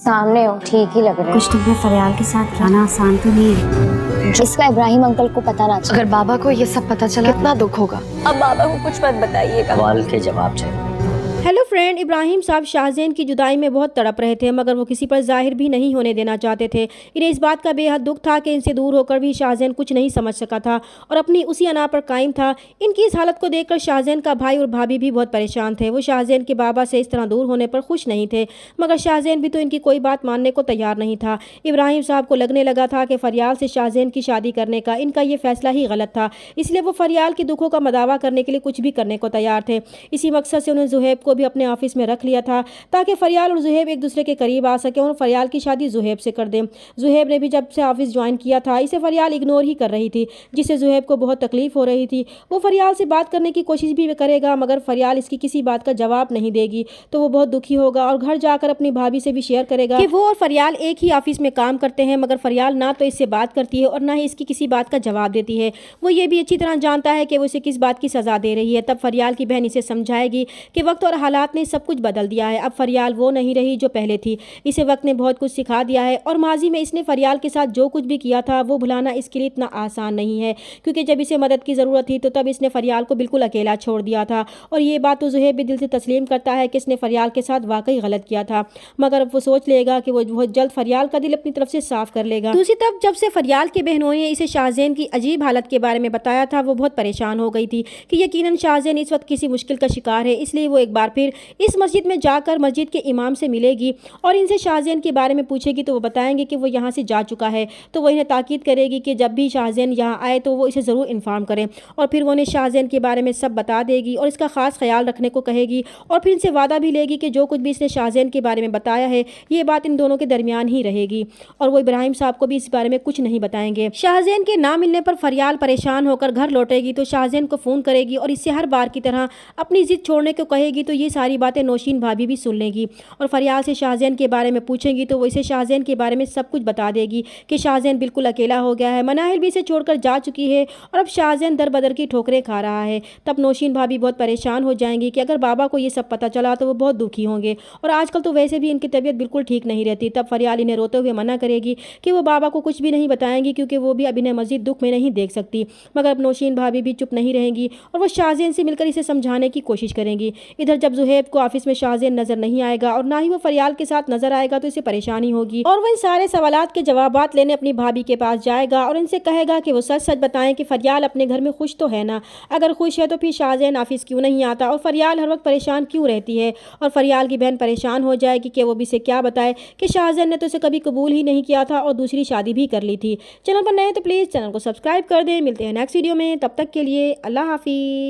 सामने हो, ठीक ही लग रहे कुछ तुम्हें फरियाल के साथ रहना आसान तो नहीं है। इसका इब्राहिम अंकल को पता ना चले। अगर बाबा को ये सब पता चला कितना दुख होगा। अब बाबा को कुछ मत बताइएगा। सवाल के जवाब चाहिए। हेलो फ्रेंड, इब्राहिम साहब शाहज़ैन की जुदाई में बहुत तड़प रहे थे, मगर वो किसी पर जाहिर भी नहीं होने देना चाहते थे। इन्हें इस बात का बेहद दुख था कि इनसे दूर होकर भी शाहज़ैन कुछ नहीं समझ सका था और अपनी उसी अना पर कायम था। इनकी इस हालत को देखकर शाहज़ैन का भाई और भाभी भी बहुत परेशान थे। वो शाहज़ैन के बाबा से इस तरह दूर होने पर खुश नहीं थे, मगर शाहज़ैन भी तो इनकी कोई बात मानने को तैयार नहीं था। इब्राहिम साहब को लगने लगा था कि फरियाल से शाहज़ैन की शादी करने का इनका ये फैसला ही गलत था, इसलिए वो फरियाल के दुखों का मदावा करने के लिए कुछ भी करने को तैयार थे। इसी मकसद से उन्होंने जुहैब को भी अपने ऑफिस में रख लिया था ताकि फरियाल और जुहैब एक दूसरे के करीब आ सके और फरियाल की शादी जुहैब से कर दें। जुहैब ने भी जब से ऑफिस ज्वाइन किया था इसे फरियाल इग्नोर ही कर रही थी, जिससे जुहैब को बहुत तकलीफ हो रही थी। वो फरियाल से बात करने की कोशिश भी करेगा, मगर फरियाल इसकी किसी बात का जवाब नहीं देगी तो वो बहुत दुखी होगा और घर जाकर अपनी भाभी से भी शेयर करेगा कि वो और फरियाल एक ही ऑफिस में काम करते हैं, मगर फरियाल ना तो इससे बात करती है और ना ही इसकी किसी बात का जवाब देती है। वो ये भी अच्छी तरह जानता है कि वो इसे किस बात की सजा दे रही है। तब फरियाल की बहन इसे समझाएगी कि वक्त और हालात ने सब कुछ बदल दिया है, अब फरियाल वो नहीं रही जो पहले थी। इसे वक्त ने बहुत कुछ सिखा दिया है और माजी में इसने फरियाल के साथ जो कुछ भी किया था वो भुलाना इसके लिए इतना आसान नहीं है, क्योंकि जब इसे मदद की ज़रूरत थी तो तब इसने फरियाल को बिल्कुल अकेला छोड़ दिया था। और ये बात तो जुहैब भी दिल से तस्लीम करता है कि इसने फरियाल के साथ वाकई गलत किया था, मगर अब वो सोच लेगा कि वो बहुत जल्द फरियाल का दिल अपनी तरफ से साफ कर लेगा। दूसरी तरफ जब से फरियाल की बहनों ने इसे शाहज़ैन की अजीब हालत के बारे में बताया था वो बहुत परेशान हो गई थी कि यकीनन शाहज़ैन इस वक्त किसी मुश्किल का शिकार है। इसलिए वो एक बार फिर इस मस्जिद में जाकर मस्जिद के इमाम से मिलेगी और इनसे शाहज़ैन के बारे में पूछेगी तो वो बताएंगे कि वो यहाँ से जा चुका है। तो वो इन्हें ताकीद करेगी कि जब भी शाहज़ैन यहाँ आए तो वो इसे ज़रूर इन्फॉर्म करें और फिर वो उन्हें शाहज़ैन के बारे में सब बता देगी और इसका ख़ास ख्याल रखने को कहेगी और फिर इनसे वादा भी लेगी कि जो कुछ भी इसने शाहज़ैन के बारे में बताया है ये बात इन दोनों के दरमियान ही रहेगी और वो इब्राहिम साहब को भी इस बारे में कुछ नहीं बताएंगे। शाहज़ैन के ना मिलने पर फरियाल परेशान होकर घर लौटेगी तो शाहज़ैन को फ़ोन करेगी और इससे हर बार की तरह अपनी ज़िद छोड़ने को कहेगी। तो ये सारी बातें नौशीन भाभी भी सुन लेगी और फरियाल से शाहज़ैन के बारे में पूछेंगी तो वो इसे शाहज़ैन के बारे में सब कुछ बता देगी कि शाहज़ैन बिल्कुल अकेला हो गया है, मनाहिल भी इसे छोड़कर जा चुकी है और अब शाहज़ैन दर बदर की ठोकरें खा रहा है। तब नौशीन भाभी बहुत परेशान हो जाएंगी कि अगर बाबा को ये सब पता चला तो वो बहुत दुखी होंगे और आजकल तो वैसे भी इनकी तबीयत बिल्कुल ठीक नहीं रहती। तब फरियाल इन्हें रोते हुए मना करेगी कि वो बाबा को कुछ भी नहीं बताएंगी क्योंकि वो भी अब इन्हें मज़ीद दुख में नहीं देख सकती, मगर अब नौशीन भाभी भी चुप नहीं रहेंगी और वो शाहज़ैन से मिलकर इसे समझाने की कोशिश करेंगी। इधर जब जुहैब को ऑफिस में शाहज़ैन नजर नहीं आएगा और ना ही वो फरियाल के साथ नजर आएगा तो इसे परेशानी होगी और वो इन सारे सवालात के जवाबात लेने अपनी भाभी के पास जाएगा और इनसे कहेगा कि वो सच सच बताएं कि फरियाल अपने घर में खुश तो है ना, अगर खुश है तो फिर शाहज़ैन ऑफिस क्यों नहीं आता और फरियाल हर वक्त परेशान क्यों रहती है। और फरियाल की बहन परेशान हो जाएगी कि वो भी इसे क्या बताए कि शाहज़ैन ने तो इसे कभी कबूल ही नहीं किया था और दूसरी शादी भी कर ली थी। चैनल पर नए तो प्लीज़ चैनल को सब्सक्राइब कर दें। मिलते हैं नेक्स्ट वीडियो में, तब तक के लिए अल्लाह हाफिज़।